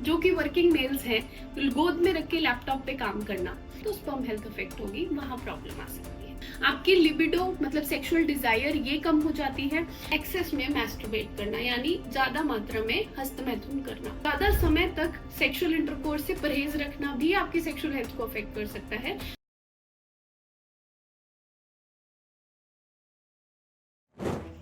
जो कि working mails हैं, गोद में रख के लैपटॉप पे काम करना, तो स्पर्म हेल्थ अफेक्ट होगी, वहां प्रॉब्लम आ सकती है। आपकी लिबिडो मतलब सेक्सुअल डिजायर ये कम हो जाती है। एक्सेस में मैस्टरबेट करना यानी ज्यादा मात्रा में हस्तमैथुन करना, ज्यादा समय तक सेक्सुअल इंटरकोर्स से परहेज रखना भी आपकी सेक्सुअल हेल्थ को अफेक्ट कर सकता है।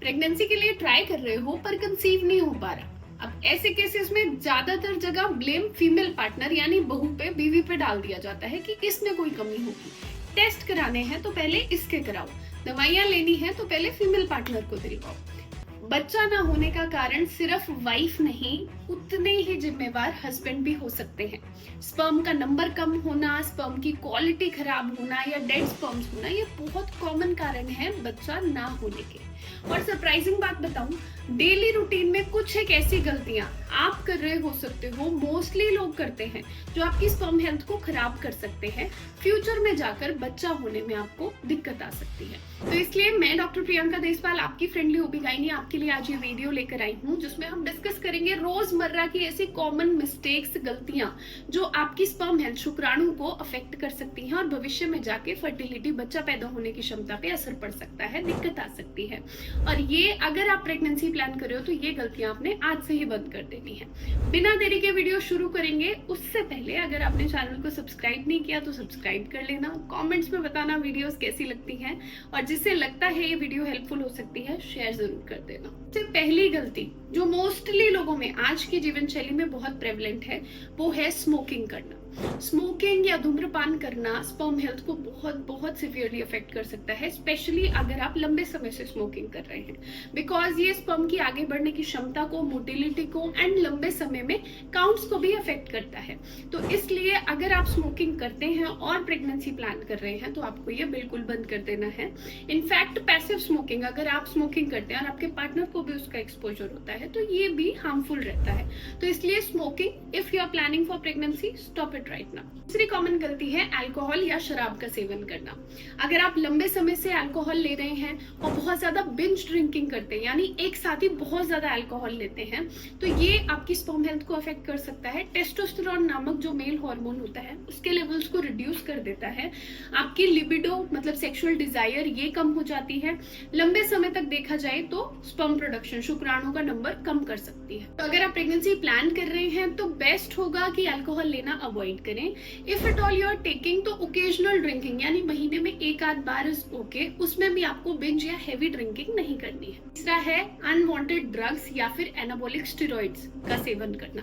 प्रेगनेंसी के लिए ट्राई कर रहे हो पर कंसीव नहीं हो पा रहा, अब ऐसे केसेस में ज्यादातर जगह ब्लेम फीमेल पार्टनर यानी बहू पे, बीवी पे डाल दिया जाता है कि इसमें कोई कमी होगी। टेस्ट कराने हैं तो पहले इसके कराओ, दवाइयां लेनी है तो पहले फीमेल पार्टनर को दिलवाओ। बच्चा ना होने का कारण सिर्फ वाइफ नहीं, उतने ही जिम्मेवार हस्बैंड भी हो सकते हैं। स्पर्म का नंबर कम होना, स्पर्म की क्वालिटी खराब होना या डेड स्पर्म्स होना, ये बहुत कॉमन कारण है बच्चा ना होने के। और सरप्राइजिंग बात बताऊं, डेली रूटीन में कुछ एक ऐसी गलतियां आप कर रहे हो सकते हो, मोस्टली लोग करते हैं, जो आपकी स्पर्म हेल्थ को खराब कर सकते हैं। फ्यूचर में जाकर बच्चा होने में आपको दिक्कत आ सकती है। तो इसलिए मैं डॉक्टर प्रियंका देसवाल, आपकी फ्रेंडली ओबीगाइनी, आपके लिए आज ये वीडियो लेकर आई हूँ, जिसमें हम डिस्कस करेंगे रोजमर्रा की ऐसी कॉमन मिस्टेक्स, गलतियां जो आपकी स्पर्म हेल्थ, शुक्राणु को अफेक्ट कर सकती हैं और भविष्य में जाके फर्टिलिटी, बच्चा पैदा होने की क्षमता पे असर पड़ सकता है, दिक्कत आ सकती है। और ये अगर आप प्रेगनेंसी प्लान कर रहे हो तो ये गलतियां आपने आज से ही बंद कर देनी है। बिना देरी के वीडियो शुरू करेंगे, उससे पहले अगर आपने चैनल को सब्सक्राइब नहीं किया तो सब्सक्राइब कर लेना। कमेंट्स में बताना वीडियोस कैसी लगती हैं, और जिससे लगता है ये वीडियो हेल्पफुल हो सकती है, शेयर जरूर कर देना। सबसे पहली गलती जो मोस्टली लोगों में आज की जीवन शैली में बहुत प्रेवलेंट है, वो है स्मोकिंग करना। स्मोकिंग या धूम्रपान करना स्पर्म हेल्थ को बहुत बहुत सिवियरली अफेक्ट कर सकता है, स्पेशली अगर आप लंबे समय से स्मोकिंग कर रहे हैं, बिकॉज ये स्पर्म की आगे बढ़ने की क्षमता को, मोटिलिटी को एंड लंबे समय में काउंट्स को भी अफेक्ट करता है। तो इसलिए अगर आप स्मोकिंग करते हैं और प्रेगनेंसी प्लान कर रहे हैं तो आपको ये बिल्कुल बंद कर देना है। इनफैक्ट पैसिव स्मोकिंग, अगर आप स्मोकिंग करते हैं और आपके पार्टनर को भी उसका एक्सपोजर होता है तो ये भी हार्मफुल रहता है। तो इसलिए smoking, if you are planning for pregnancy, stop it right now. दूसरी कॉमन गलती है अल्कोहल या शराब का सेवन करना। अगर आप लंबे समय से अल्कोहल ले रहे हैं और बहुत ज्यादा बिंज ड्रिंकिंग करते हैं, यानी एक साथ ही बहुत ज्यादा अल्कोहल लेते हैं, तो ये आपकी स्पर्म हेल्थ को अफेक्ट कर सकता है। टेस्टोस्टेरोन नामक जो मेल हार्मोन होता है, उसके लेवल्स को रिड्यूस कर देता है। आपकी लिबिडो मतलब सेक्सुअल डिजायर ये कम हो जाती है। लंबे समय तक देखा जाए तो स्पर्म प्रोडक्शन, शुक्राणु का नंबर कम कर सकती है। तो अगर आप प्रेगनेंसी प्लान कर रहे हैं तो बेस्ट होगा कि अल्कोहल लेना अवॉइड करें। If at all you are taking, तो ओकेजनल ड्रिंकिंग यानी महीने में एक आध बार इज ओके, उसमें भी आपको बिंज या हेवी ड्रिंकिंग नहीं करनी है। तीसरा है अनवांटेड ड्रग्स या फिर एनाबॉलिक स्टेरॉइड्स का सेवन करना।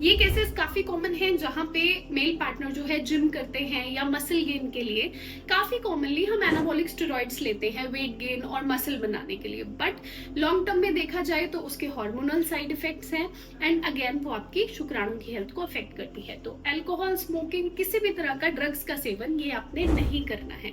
ये केसेस काफी कॉमन हैं जहां पे मेल पार्टनर जो है जिम करते हैं या मसल गेन के लिए। काफी कॉमनली हम एनाबॉलिक स्टेरॉइड्स लेते हैं वेट गेन और मसल बनाने के लिए, बट लॉन्ग टर्म में देखा जाए तो उसके हार्मोनल साइड इफेक्ट्स हैं एंड अगेन वो आपकी शुक्राणु की हेल्थ को अफेक्ट करती है। तो अल्कोहल, स्मोकिंग, किसी भी तरह का ड्रग्स का सेवन ये आपने नहीं करना है।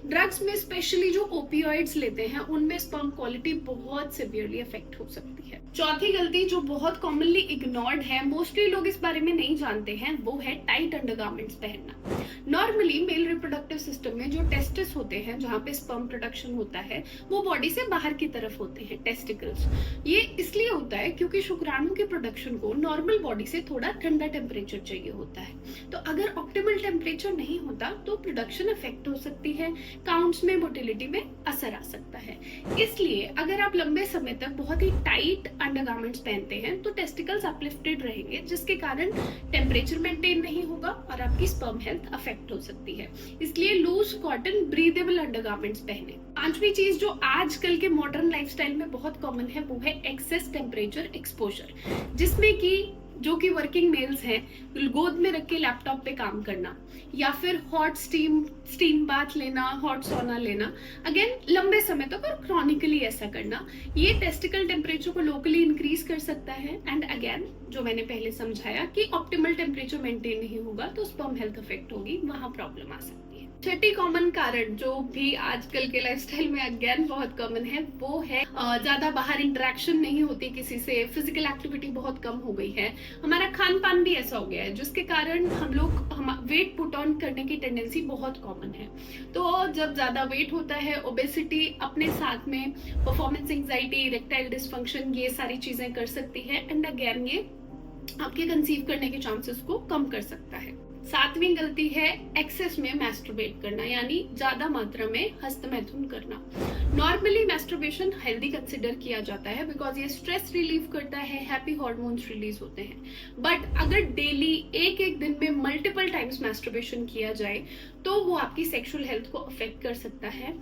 ड्रग्स में स्पेशली जो ओपियोइड्स लेते हैं उनमें स्पर्म क्वालिटी बहुत सिवियरली अफेक्ट हो सकती है। चौथी गलती जो बहुत कॉमनली इग्नोर्ड है, मोस्टली लोग इस बारे में नहीं जानते हैं, वो है टाइट अंडरगारमेंट्स पहनना। नॉर्मली मेल रिप्रोडक्टिव सिस्टम में जो टेस्टिस होते हैं, जहाँ पे स्पर्म प्रोडक्शन होता है, वो बॉडी से बाहर की तरफ होते हैं, टेस्टिकल्स। ये इसलिए होता है क्योंकि शुक्राणु के प्रोडक्शन को नॉर्मल बॉडी से थोड़ा ठंडा टेम्परेचर चाहिए होता है। तो अगर ऑप्टिमल टेम्परेचर नहीं होता तो प्रोडक्शन अफेक्ट हो सकती है, काउंट्स में, मोटिलिटी में असर आ सकता है। इसलिए अगर आप लंबे समय तक बहुत ही टाइट अंडरगारमेंट्स पहनते हैं तो टेस्टिकल्स अपलिफ्टेड रहेंगे, जिसके कारण टेम्परेचर मेंटेन नहीं होगा और आपकी स्पर्म हेल्थ अफेक्ट हो सकती है। इसलिए लूज कॉटन ब्रीदेबल अंडरगारमेंट्स पहने। पांचवी चीज जो आजकल के मॉडर्न लाइफस्टाइल में बहुत कॉमन है, वो है एक्सेस टेम्परेचर एक्सपोजर, जिसमें कि जो कि वर्किंग मेल्स हैं, गोद में रख के लैपटॉप पे काम करना या फिर हॉट स्टीम बाथ लेना, हॉट सोना लेना, अगेन लंबे समय तक और क्रॉनिकली ऐसा करना, ये टेस्टिकल टेम्परेचर को लोकली इंक्रीज कर सकता है एंड अगेन जो मैंने पहले समझाया कि ऑप्टिमल टेम्परेचर मेंटेन नहीं होगा तो स्पर्म हेल्थ अफेक्ट होगी, वहां प्रॉब्लम आ सकती है। छठी कॉमन कारण जो भी आजकल के लाइफस्टाइल में अगेन बहुत कॉमन है, वो है ज्यादा बाहर इंटरेक्शन नहीं होती किसी से, फिजिकल एक्टिविटी बहुत कम हो गई है, हमारा खान पान भी ऐसा हो गया है जिसके कारण हम लोग वेट पुट ऑन करने की टेंडेंसी बहुत कॉमन है। तो जब ज्यादा वेट होता है, ओबेसिटी अपने साथ में परफॉर्मेंस एंजाइटी, इरेक्टाइल डिसफंक्शन, ये सारी चीजें कर सकती है एंड अगेन ये आपके कंसीव करने के चांसेस को कम कर सकता है। सातवीं गलती है एक्सेस में मैस्टरबेट करना, यानी ज्यादा मात्रा में हस्तमैथुन करना। नॉर्मली मैस्टरबेशन हेल्दी कंसिडर किया जाता है बिकॉज ये स्ट्रेस रिलीव करता है, हैप्पी हार्मोन्स रिलीज होते हैं। बट अगर डेली एक एक दिन में मल्टीपल टाइम्स मैस्टरबेशन किया जाए तो वो आपकी सेक्सुअल हेल्थ को अफेक्ट कर सकता है।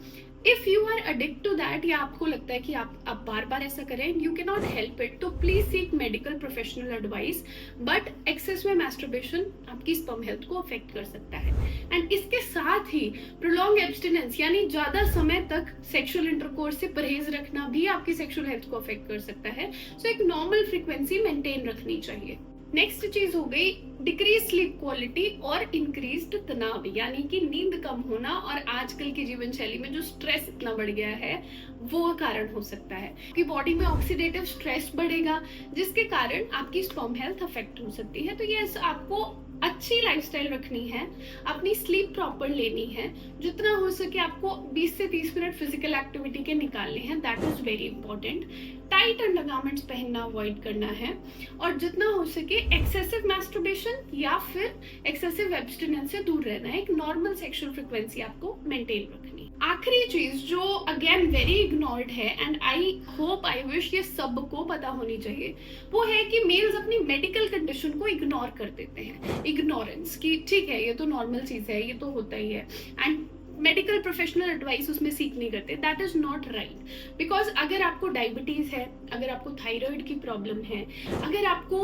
If you are addict to that, या आपको लगता है कि आप बार बार ऐसा करें, you can not help it, तो please seek medical professional advice. But excess में मैस्टरबेशन आपकी स्पर्म हेल्थ को अफेक्ट कर सकता है। एंड इसके साथ ही प्रोलॉन्ग एब्स्टिनेंस यानी ज्यादा समय तक सेक्सुअल इंटरकोर्स से परहेज रखना भी आपकी सेक्सुअल हेल्थ को अफेक्ट कर सकता है। सो एक नॉर्मल फ्रीक्वेंसी मेंटेन रखनी चाहिए। नेक्स्ट चीज हो गई डिक्रीज स्लीप क्वालिटी और इंक्रीज्ड तनाव, यानी कि नींद कम होना और आजकल की जीवन शैली में जो स्ट्रेस इतना बढ़ गया है वो कारण हो सकता है कि बॉडी में ऑक्सीडेटिव स्ट्रेस बढ़ेगा जिसके कारण आपकी स्पर्म हेल्थ अफेक्ट हो सकती है। तो ये आपको अच्छी लाइफस्टाइल रखनी है, अपनी स्लीप प्रॉपर लेनी है, जितना हो सके आपको 20 से 30 मिनट फिजिकल एक्टिविटी के निकालने हैं, that is very important. Tight undergarments पहनना अवॉइड करना है और जितना हो सके एक्सेसिव मैस्टरबेशन या फिर एक्सेसिव एब्स्टिनेंस से दूर रहना है। एक नॉर्मल सेक्सुअल फ्रीक्वेंसी आपको मेंटेन रखनी। आखिरी चीज जो अगेन वेरी इग्नोर्ड है and I hope I wish ये सबको पता होनी चाहिए, वो है कि मेल्स अपनी मेडिकल कंडीशन को इग्नोर कर देते हैं। इग्नोरेंस कि ठीक है ये तो नॉर्मल चीज है, ये तो होता ही है, एंड मेडिकल प्रोफेशनल एडवाइस उसमें सीख नहीं करते। That is not right. Because अगर आपको डायबिटीज है, अगर आपको थायराइड की प्रॉब्लम है, अगर आपको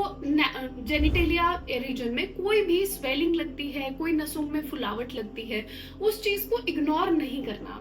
जेनिटेलिया रीजन में कोई भी स्वेलिंग लगती है, कोई नसों में फुलावट लगती है, उस चीज को इग्नोर नहीं करना।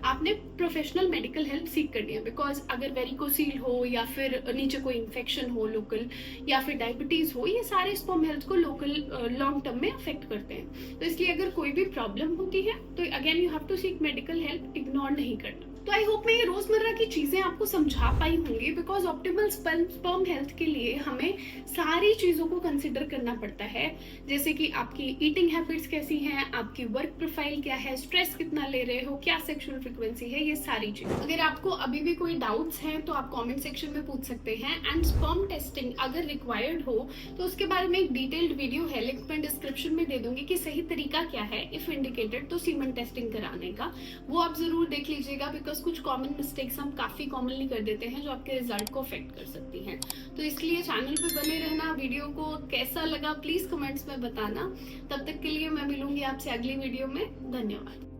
आपने प्रोफेशनल मेडिकल हेल्प सीख करनी है। बिकॉज अगर वेरिकोसील हो या फिर नीचे कोई इन्फेक्शन हो लोकल, या फिर डायबिटीज हो, ये सारे स्पर्म हेल्थ को लोकल लॉन्ग टर्म में अफेक्ट करते हैं। तो इसलिए अगर कोई भी प्रॉब्लम होती है तो again you have to seek medical help, ignore नहीं करना। तो आई होप मैं ये रोजमर्रा की चीजें आपको समझा पाई होंगी। बिकॉज ऑप्टिमल स्पर्म हेल्थ के लिए हमें सारी चीजों को कंसिडर करना पड़ता है, जैसे कि आपकी ईटिंग हैबिट्स कैसी हैं, आपकी वर्क प्रोफाइल क्या है, स्ट्रेस कितना ले रहे हो, क्या सेक्सुअल फ्रीक्वेंसी है, ये सारी चीजें। अगर आपको अभी भी कोई डाउट्स हैं तो आप कमेंट सेक्शन में पूछ सकते हैं। एंड स्पर्म टेस्टिंग अगर रिक्वायर्ड हो तो उसके बारे में एक डिटेल्ड वीडियो है, लिंक मैं डिस्क्रिप्शन में दे दूंगी कि सही तरीका क्या है इफ इंडिकेटेड तो सीमन टेस्टिंग कराने का, वो आप जरूर देख लीजिएगा। बिकॉज कुछ कॉमन मिस्टेक्स हम काफी कॉमनली कर देते हैं जो आपके रिजल्ट को अफेक्ट कर सकती हैं। तो इसलिए चैनल पे बने रहना। वीडियो को कैसा लगा प्लीज कमेंट्स में बताना। तब तक के लिए मैं मिलूंगी आपसे अगली वीडियो में। धन्यवाद।